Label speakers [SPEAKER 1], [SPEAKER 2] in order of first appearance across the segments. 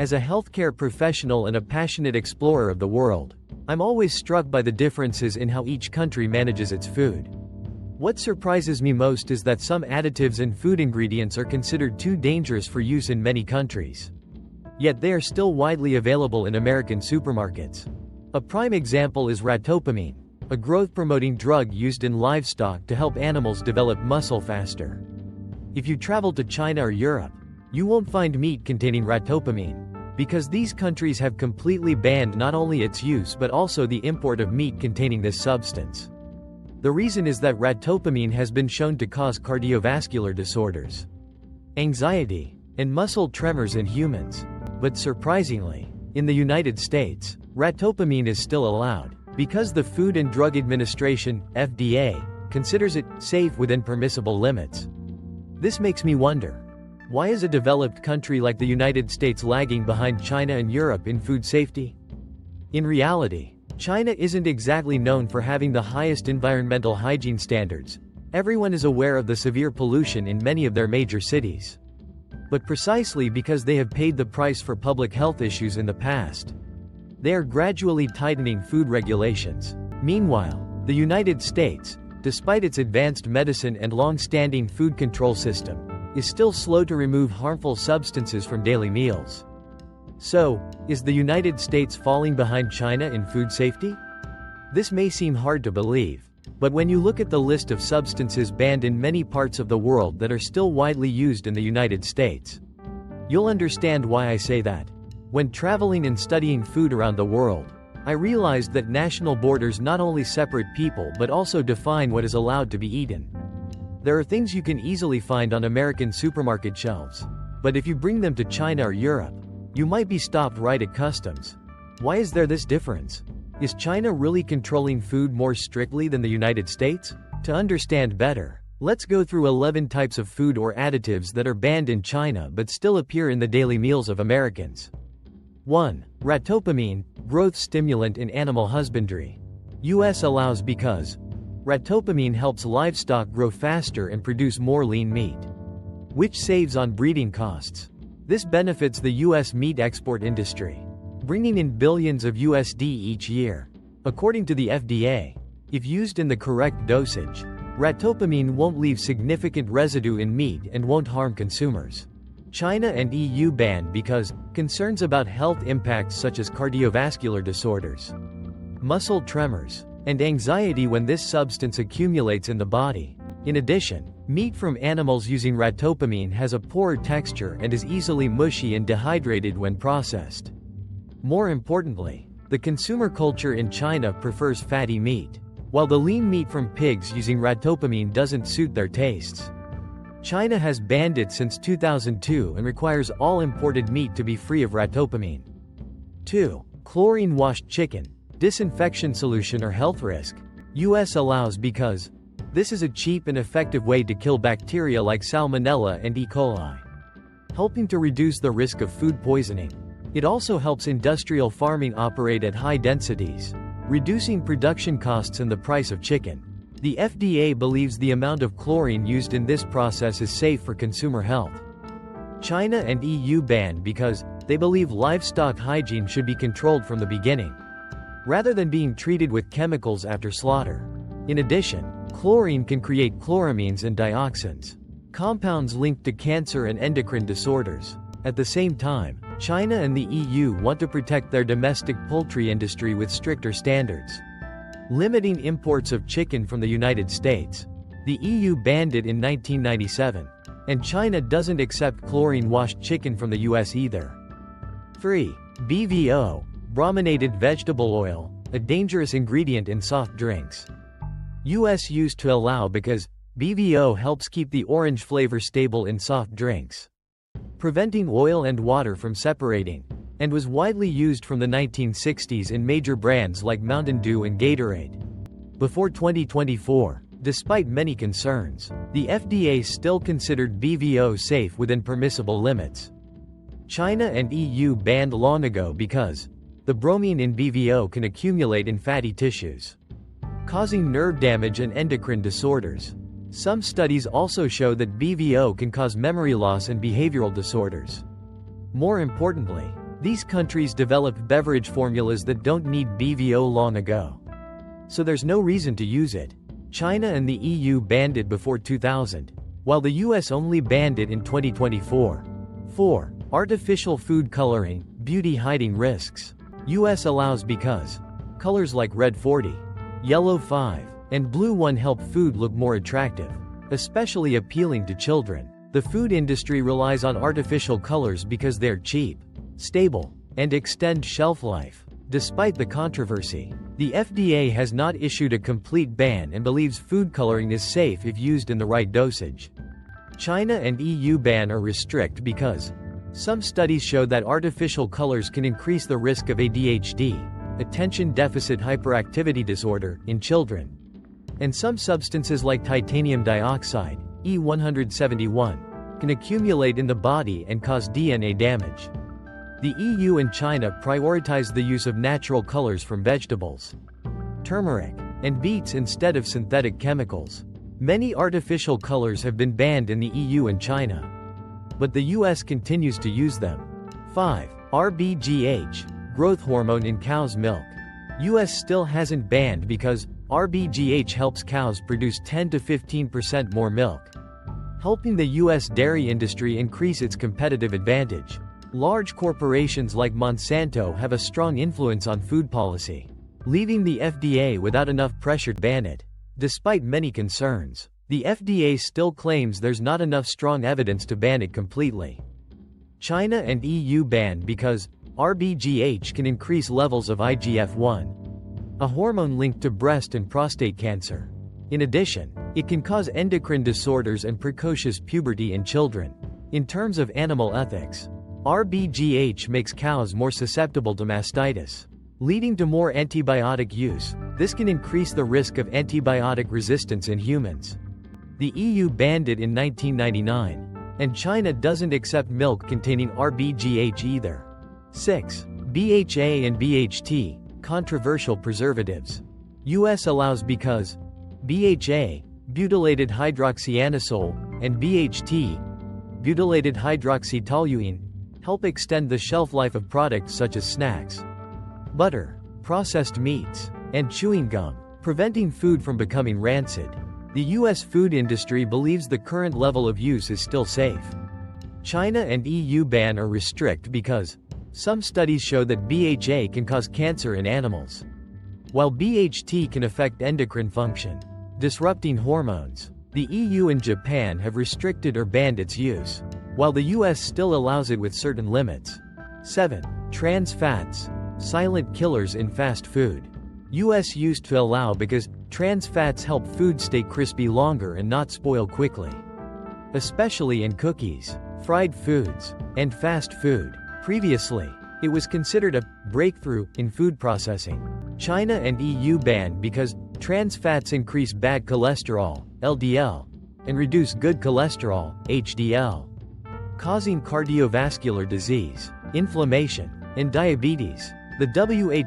[SPEAKER 1] As a healthcare professional and a passionate explorer of the world, I'm always struck by the differences in how each country manages its food. What surprises me most is that some additives and food ingredients are considered too dangerous for use in many countries. Yet they are still widely available in American supermarkets. A prime example is ractopamine, a growth-promoting drug used in livestock to help animals develop muscle faster. If you travel to China or Europe, you won't find meat containing ractopamine, because these countries have completely banned not only its use but also the import of meat containing this substance. The reason is that ractopamine has been shown to cause cardiovascular disorders, anxiety, and muscle tremors in humans. But surprisingly, in the United States, ractopamine is still allowed, because the Food and Drug Administration, FDA, considers it safe within permissible limits. This makes me wonder, why is a developed country like the United States lagging behind China and Europe in food safety? In reality, China isn't exactly known for having the highest environmental hygiene standards. Everyone is aware of the severe pollution in many of their major cities. But precisely because they have paid the price for public health issues in the past, they are gradually tightening food regulations. Meanwhile, the United States, despite its advanced medicine and long-standing food control system, is still slow to remove harmful substances from daily meals. So, is the United States falling behind China in food safety? This may seem hard to believe, but when you look at the list of substances banned in many parts of the world that are still widely used in the United States, you'll understand why I say that. When traveling and studying food around the world, I realized that national borders not only separate people but also define what is allowed to be eaten. There are things you can easily find on American supermarket shelves, but if you bring them to China or Europe, you might be stopped right at customs. Why is there this difference? Is China really controlling food more strictly than the United States? To understand better, let's go through 11 types of food or additives that are banned in China but still appear in the daily meals of Americans. 1. Ractopamine, growth stimulant in animal husbandry. US allows because ractopamine helps livestock grow faster and produce more lean meat, which saves on breeding costs. This benefits the US meat export industry, bringing in billions of USD each year. According to the FDA, if used in the correct dosage, ractopamine won't leave significant residue in meat and won't harm consumers. China and EU ban because concerns about health impacts such as cardiovascular disorders, muscle tremors, and anxiety when this substance accumulates in the body. In addition, meat from animals using ractopamine has a poor texture and is easily mushy and dehydrated when processed. More importantly, the consumer culture in China prefers fatty meat, while the lean meat from pigs using ractopamine doesn't suit their tastes. China has banned it since 2002 and requires all imported meat to be free of ractopamine. 2. Chlorine-washed chicken, disinfection solution or health risk. US allows because this is a cheap and effective way to kill bacteria like Salmonella and E. coli, helping to reduce the risk of food poisoning. It also helps industrial farming operate at high densities, reducing production costs and the price of chicken. The FDA believes the amount of chlorine used in this process is safe for consumer health. China and EU ban because they believe livestock hygiene should be controlled from the beginning, rather than being treated with chemicals after slaughter. In addition, chlorine can create chloramines and dioxins, compounds linked to cancer and endocrine disorders. At the same time, China and the EU want to protect their domestic poultry industry with stricter standards, limiting imports of chicken from the United States. The EU banned it in 1997, and China doesn't accept chlorine-washed chicken from the US either. 3. BVO, Brominated Vegetable Oil, a dangerous ingredient in soft drinks. US used to allow because BVO helps keep the orange flavor stable in soft drinks, preventing oil and water from separating, and was widely used from the 1960s in major brands like Mountain Dew and Gatorade. Before 2024, despite many concerns, the FDA still considered BVO safe within permissible limits. China and EU banned long ago because the bromine in BVO can accumulate in fatty tissues, causing nerve damage and endocrine disorders. Some studies also show that BVO can cause memory loss and behavioral disorders. More importantly, These countries developed beverage formulas that don't need BVO long ago. So there's no reason to use it. China and the EU banned it before 2000, while the US only banned it in 2024. 4. Artificial food coloring, beauty hiding risks. US allows because colors like red 40, yellow 5, and blue 1 help food look more attractive, especially appealing to children. The food industry relies on artificial colors because they're cheap, stable, and extend shelf life. Despite the controversy, the FDA has not issued a complete ban and believes food coloring is safe if used in the right dosage. China and EU ban or restrict because some studies show that artificial colors can increase the risk of ADHD, attention deficit hyperactivity disorder, in children. And some substances like titanium dioxide, E171, can accumulate in the body and cause DNA damage. The EU and China prioritize the use of natural colors from vegetables, turmeric, and beets instead of synthetic chemicals. Many artificial colors have been banned in the EU and China, but the US continues to use them. 5. RBGH, growth hormone in cow's milk. US still hasn't banned because RBGH helps cows produce 10 to 15% more milk, helping the US dairy industry increase its competitive advantage. Large corporations like Monsanto have a strong influence on food policy, leaving the FDA without enough pressure to ban it. Despite many concerns, the FDA still claims there's not enough strong evidence to ban it completely. China and EU ban because RBGH can increase levels of IGF-1, a hormone linked to breast and prostate cancer. In addition, it can cause endocrine disorders and precocious puberty in children. In terms of animal ethics, RBGH makes cows more susceptible to mastitis, leading to more antibiotic use. This can increase the risk of antibiotic resistance in humans. The EU banned it in 1999, and China doesn't accept milk containing RBGH either. 6. BHA and BHT, controversial preservatives. US allows because BHA, butylated hydroxyanisole, and BHT, butylated hydroxytoluene, help extend the shelf life of products such as snacks, butter, processed meats, and chewing gum, preventing food from becoming rancid. The US food industry believes the current level of use is still safe. China and EU ban or restrict because some studies show that BHA can cause cancer in animals, while BHT can affect endocrine function, disrupting hormones. The EU and Japan have restricted or banned its use, while the US still allows it with certain limits. 7. Trans fats, silent killers in fast food. US used to allow because trans fats help food stay crispy longer and not spoil quickly, especially in cookies, fried foods, and fast food. Previously, it was considered a breakthrough in food processing. China and EU banned because trans fats increase bad cholesterol, LDL, and reduce good cholesterol, HDL, causing cardiovascular disease, inflammation, and diabetes. The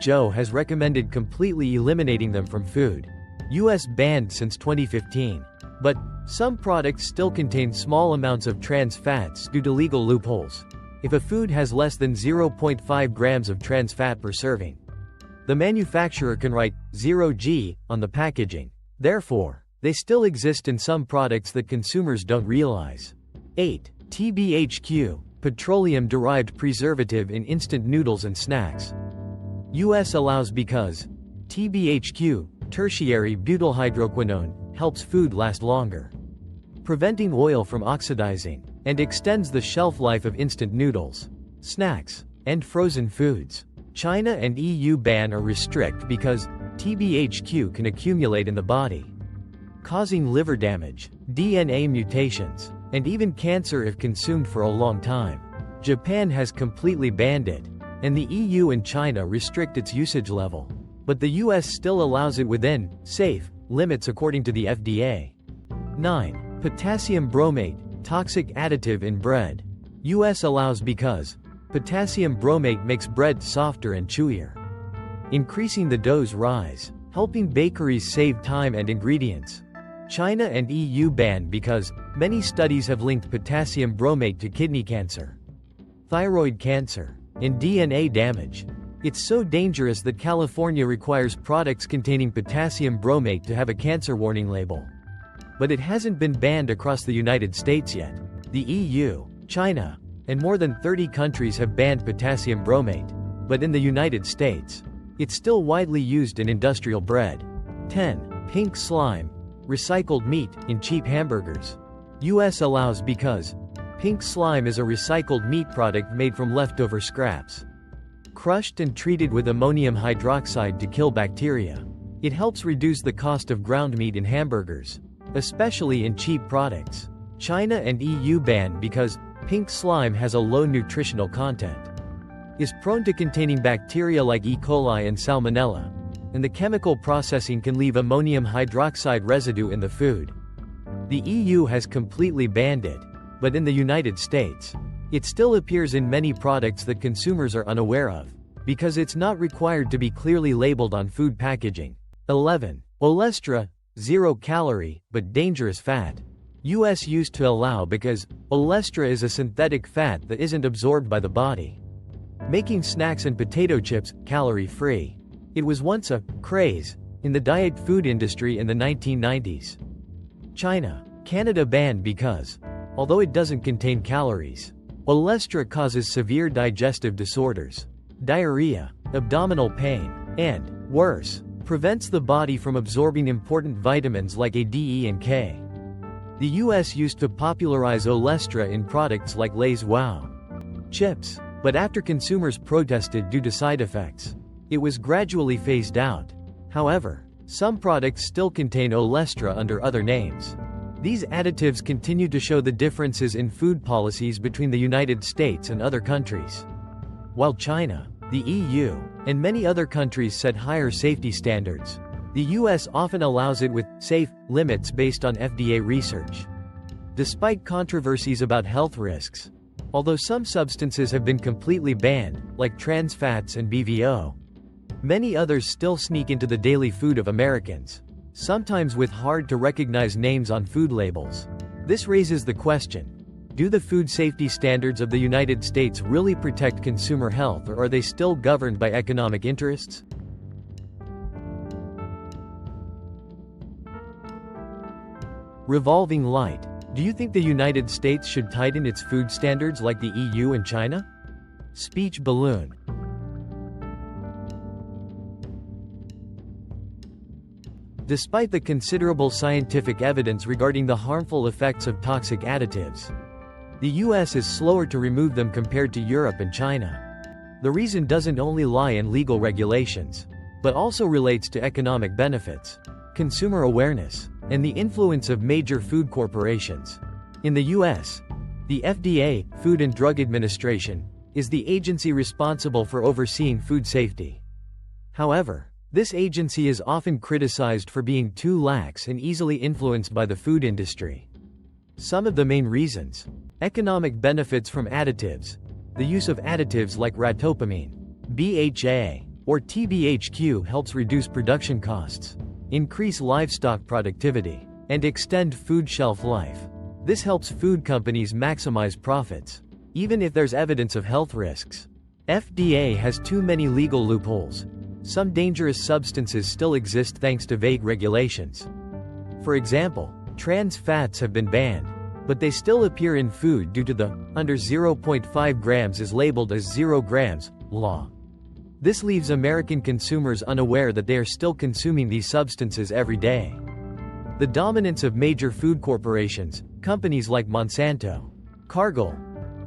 [SPEAKER 1] WHO has recommended completely eliminating them from food. US banned since 2015. But some products still contain small amounts of trans fats due to legal loopholes. If a food has less than 0.5 grams of trans fat per serving, the manufacturer can write 0G on the packaging. Therefore, they still exist in some products that consumers don't realize. 8. TBHQ, petroleum-derived preservative in instant noodles and snacks. US allows because TBHQ, tertiary butylhydroquinone, helps food last longer, preventing oil from oxidizing, and extends the shelf life of instant noodles, snacks, and frozen foods. China and EU ban or restrict because TBHQ can accumulate in the body, causing liver damage, DNA mutations, and even cancer if consumed for a long time. Japan has completely banned it, and the EU and China restrict its usage level. But the US still allows it within safe limits according to the FDA. 9. Potassium bromate, toxic additive in bread. US allows because potassium bromate makes bread softer and chewier, increasing the dough's rise, helping bakeries save time and ingredients. China and EU ban because many studies have linked potassium bromate to kidney cancer, thyroid cancer, and DNA damage. It's so dangerous that California requires products containing potassium bromate to have a cancer warning label. But it hasn't been banned across the United States yet. The EU, China, and more than 30 countries have banned potassium bromate. But in the United States, it's still widely used in industrial bread. 10. Pink slime. Recycled meat in cheap hamburgers. US allows because pink slime is a recycled meat product made from leftover scraps, crushed and treated with ammonium hydroxide to kill bacteria. It helps reduce the cost of ground meat in hamburgers, especially in cheap products. China and EU ban because pink slime has a low nutritional content, is prone to containing bacteria like E. coli and Salmonella, and the chemical processing can leave ammonium hydroxide residue in the food. The EU has completely banned it, but in the United States, it still appears in many products that consumers are unaware of, because it's not required to be clearly labeled on food packaging. 11. Olestra, 0 calorie, but dangerous fat. US used to allow because olestra is a synthetic fat that isn't absorbed by the body, making snacks and potato chips calorie-free. It was once a craze in the diet food industry in the 1990s. China, Canada banned because, although it doesn't contain calories, olestra causes severe digestive disorders, diarrhea, abdominal pain, and, worse, prevents the body from absorbing important vitamins like A, D, E, and K. The US used to popularize olestra in products like Lay's Wow chips, but after consumers protested due to side effects, it was gradually phased out. However, some products still contain olestra under other names. These additives continue to show the differences in food policies between the United States and other countries. While China, the EU, and many other countries set higher safety standards, the US often allows it with safe limits based on FDA research. Despite controversies about health risks, although some substances have been completely banned, like trans fats and BVO, many others still sneak into the daily food of Americans, sometimes with hard-to-recognize names on food labels. This raises the question, do the food safety standards of the United States really protect consumer health, or are they still governed by economic interests? Revolving light. Do you think the United States should tighten its food standards like the EU and China? Speech balloon. Despite the considerable scientific evidence regarding the harmful effects of toxic additives, the US is slower to remove them compared to Europe and China. The reason doesn't only lie in legal regulations, but also relates to economic benefits, consumer awareness, and the influence of major food corporations. In the US, the FDA, Food and Drug Administration, is the agency responsible for overseeing food safety. However, this agency is often criticized for being too lax and easily influenced by the food industry. Some of the main reasons: economic benefits from additives. The use of additives like ractopamine, BHA, or TBHQ helps reduce production costs, increase livestock productivity, and extend food shelf life. This helps food companies maximize profits, even if there's evidence of health risks. FDA has too many legal loopholes. Some dangerous substances still exist thanks to vague regulations. For example, trans fats have been banned, but they still appear in food due to the under 0.5 grams is labeled as 0 grams law. This leaves American consumers unaware that they are still consuming these substances every day. The dominance of major food corporations, companies like Monsanto, Cargill,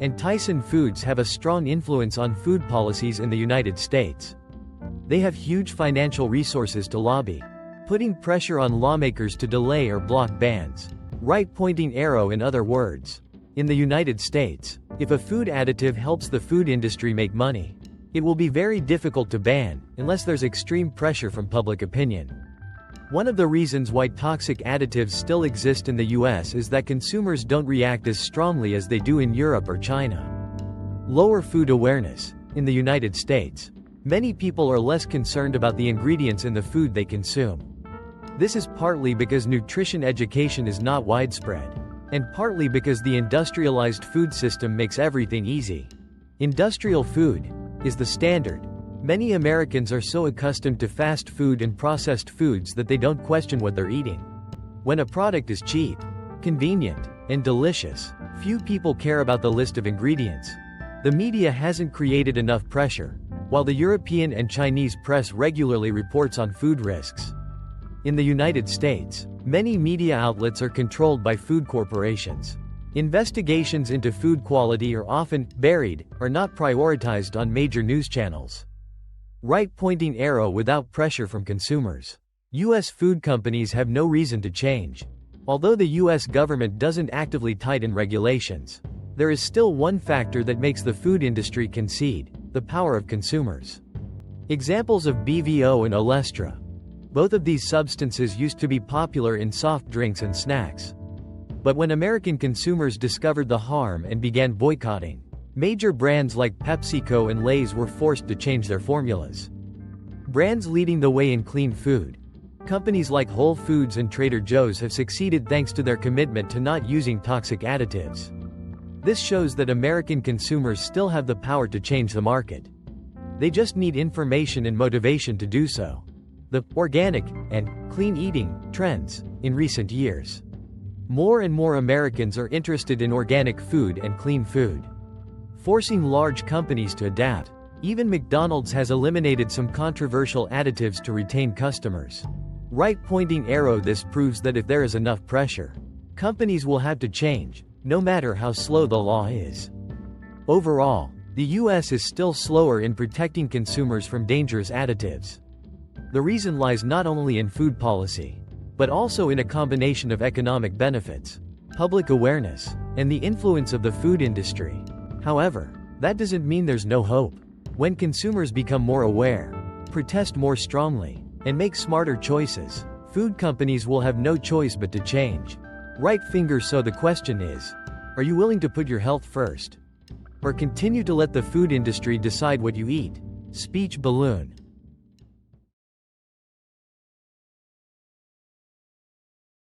[SPEAKER 1] and Tyson Foods have a strong influence on food policies in the United States. They have huge financial resources to lobby, putting pressure on lawmakers to delay or block bans. Right pointing arrow, in other words. In the United States, if a food additive helps the food industry make money, it will be very difficult to ban, unless there's extreme pressure from public opinion. One of the reasons why toxic additives still exist in the US is that consumers don't react as strongly as they do in Europe or China. Lower food awareness. In the United States, many people are less concerned about the ingredients in the food they consume. This is partly because nutrition education is not widespread, and partly because the industrialized food system makes everything easy. Industrial food, is the standard. Many Americans are so accustomed to fast food and processed foods that they don't question what they're eating. When a product is cheap, convenient, and delicious, few people care about the list of ingredients. The media hasn't created enough pressure, while the European and Chinese press regularly reports on food risks. In the United States, many media outlets are controlled by food corporations. Investigations into food quality are often buried or not prioritized on major news channels. Right-pointing arrow without pressure from consumers. U.S. food companies have no reason to change. Although the U.S. government doesn't actively tighten regulations, there is still one factor that makes the food industry concede: the power of consumers. Examples of BVO and Olestra. Both of these substances used to be popular in soft drinks and snacks. But when American consumers discovered the harm and began boycotting, major brands like PepsiCo and Lay's were forced to change their formulas. Brands leading the way in clean food. Companies like Whole Foods and Trader Joe's have succeeded thanks to their commitment to not using toxic additives. This shows that American consumers still have the power to change the market. They just need information and motivation to do so. The organic and clean eating trends in recent years. More and more Americans are interested in organic food and clean food, forcing large companies to adapt. Even McDonald's has eliminated some controversial additives to retain customers. Right-pointing arrow. This proves that if there is enough pressure, companies will have to change, no matter how slow the law is. Overall, the U.S. is still slower in protecting consumers from dangerous additives. The reason lies not only in food policy, but also in a combination of economic benefits, public awareness, and the influence of the food industry. However, that doesn't mean there's no hope. When consumers become more aware, protest more strongly, and make smarter choices, food companies will have no choice but to change. Right finger. So the question is, are you willing to put your health first? Or continue to let the food industry decide what you eat? Speech balloon.